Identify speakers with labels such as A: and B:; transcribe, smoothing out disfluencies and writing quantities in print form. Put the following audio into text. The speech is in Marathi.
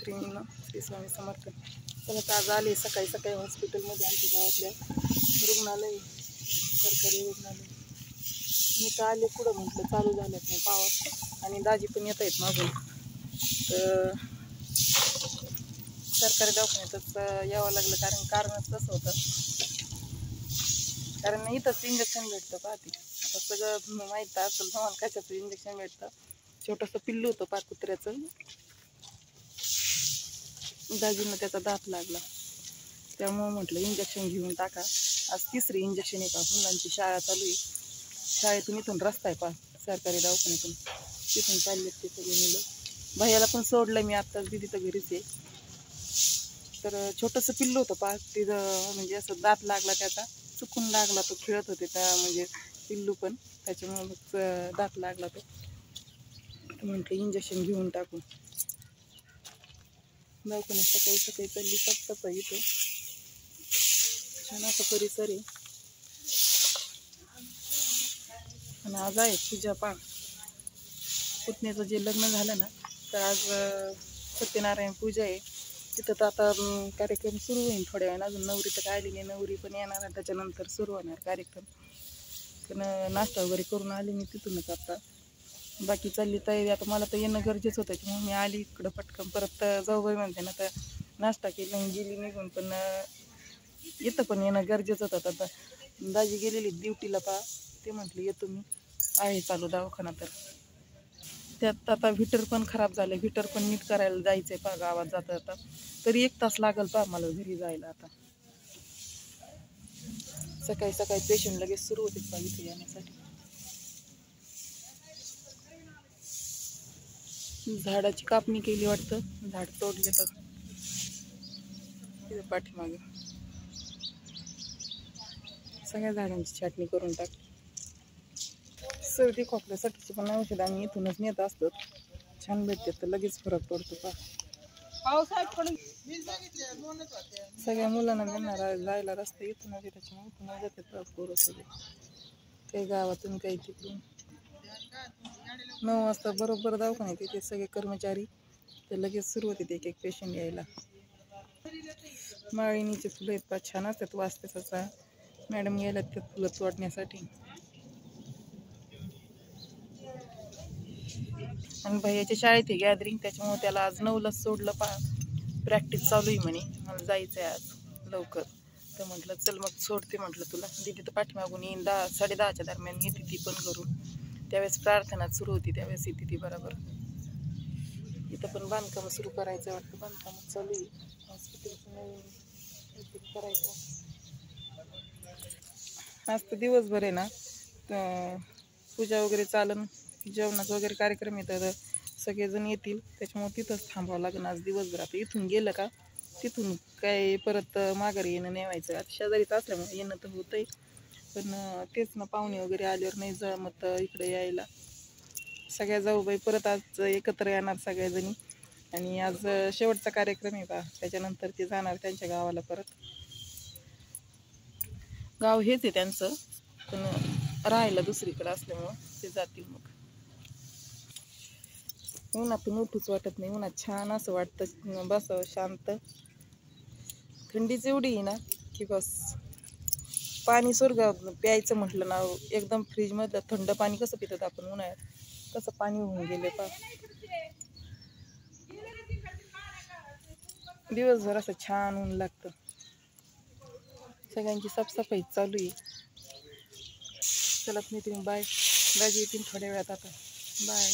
A: मैत्रिणींना श्री स्वामी समर्थ. तर आज आले सकाळी सकाळी हॉस्पिटलमध्ये आमच्या गावातल्या रुग्णालय, सरकारी रुग्णालय. मी तर आले पुढं म्हटलं चालू झालं नाही पावर, आणि दाजी पण येत आहेत मागून. तर सरकारी दवाखान्यातच यावं लागलं, कारणच कसं होतं, कारण इथंच इंजेक्शन भेटतं पाहते. आता सगळं माहीत असेल तुम्हाला कशाचं इंजेक्शन भेटतं. छोटंसं पिल्लू होतं पा कुत्र्याचं, दाजींना त्याचा दात लागला, त्यामुळं म्हटलं इंजेक्शन घेऊन टाका. आज 3री इंजेक्शन आहे पा. मुलांची शाळा चालू आहे, शाळेतून इथून रस्ता आहे पा सरकारी दवाखान्यातून, तिथून चाललेत ते सगळे मुलं. भैयाला पण सोडलं मी आत्ताच, दिदी तर घरीच आहे. तर छोटंसं पिल्लू होतं पा, तिथं म्हणजे असं दात लागला त्याचा, चुकून लागला, तो खेळत होते त्या म्हणजे पिल्लू पण, त्याच्यामुळे मग दात लागला तो. म्हटलं इंजेक्शन घेऊन टाकू. दवाखान्यात सकाळी सकाळी चालली साफसफाई. इथं छान असं परिसर आहे. आणि आज आहे पूजा पा, पुतण्याचं जे लग्न झालं ना, तर आज सत्यनारायण पूजा आहे तिथं. तर आता कार्यक्रम सुरू होईल थोड्या वेळानं. अजून नवरी तर काय आली नाही, नवरी पण येणार आहे, त्याच्यानंतर सुरू होणार कार्यक्रम. पण नाश्ता वगैरे करून आली मी तिथूनच आता. बाकी चालली तयारी. आता मला तर येणं गरजेचं होतं, की मग मी आली इकडं पटकन. परत जाऊबाई म्हणते ना, तर नाश्ता केला आणि गेली निघून, पण इथं पण येणं गरजेचं होतं. आता दाजी गेलेली ड्युटीला पा, ते म्हटले येतो मी, आहे चालू दवाखाना. तर त्यात आता व्हीटर पण खराब झालं, व्हीटर पण नीट करायला जायचं आहे पा गावात जाता आता. तरी 1 तास लागल पा मला घरी जायला. आता सकाळी सकाळी पेशंट लगेच सुरू होते पा इथे येण्यासाठी. झाडाची कापणी केली वाटतं, झाड तोडले तर तिथे पाठीमागे सगळ्या झाडांची छाटणी करून टाक. सर्दी खोकल्यासाठीची पण औषध आम्ही इथूनच नेत असतो, छान भेटते, तर लगेच फरक पडतो पा. सगळ्या मुलांना त्यांना जायला रस्ते इथूनच, त्याच्यामुळे इथूनच जातात पोरं सगळे, काही गावातून काही तिकडून. 9 वाजता बरोबर दवाखान्यात येते सगळे कर्मचारी, तर लगेच सुरू होते एक एक पेशंट यायला. माळिनीचे फुलं आहेत पा, छान असतात, वास त्याचा. मॅडम गेल्यात त्या फुलं तोडण्यासाठी. आणि भैयाच्या शाळेत आहे गॅदरिंग, त्याच्यामुळे त्याला आज 9लाच सोडलं पा. प्रॅक्टिस चालू आहे म्हणे, मला जायचं आहे आज लवकर. तर म्हटलं चल मग सोडते म्हटलं तुला. दिदी तर पाठीमागून येईन, 10 साडेदहाच्या दरम्यान येते ती पण घरून. त्यावेळेस प्रार्थना सुरू होती, त्यावेळेस येते ती बरोबर. इथं पण बांधकाम सुरू करायचं वाटतं, बांधकाम चालू आहे हॉस्पिटलचं नवीन करायचं. आज तर दिवसभर आहे ना, पूजा वगैरे चालन, जेवणाचं वगैरे कार्यक्रम येतात, सगळेजण येतील, त्याच्यामुळे तिथंच थांबावं लागेल आज दिवसभर. आता इथून गेलं का तिथून काय परत माघारी येणं नेवायचं. आता शेजारीच असल्यामुळे येणं तर होतंय, पण तेच ना, पाहुणे वगैरे आल्यावर नाही जमत इकडे यायला. सगळ्या जाऊबाई परत आज एकत्र येणार सगळ्याजणी, आणि आज शेवटचा कार्यक्रम आहे का, त्याच्यानंतर ते जाणार त्यांच्या गावाला परत. गाव हेच आहे त्यांचं, पण राहायला दुसरीकडे असल्यामुळं ते जातील. मग उन्हातून उठूच वाटत नाही, उन्हात छान असं वाटतं बसावं शांत. थंडीच एवढी आहे ना की बस. पाणी स्वर्ग प्यायचं म्हटलं ना, एकदम फ्रीजमधलं थंड पाणी कसं पितात आपण उन्हाळ्यात, तसं पाणी होऊन गेले पा. दिवसभर असं छान ऊन लागतं. सगळ्यांची साफसफाई चालू आहे. चला मैत्रिणी, बाय. दाजी येतील थोड्या वेळात आता, बाय.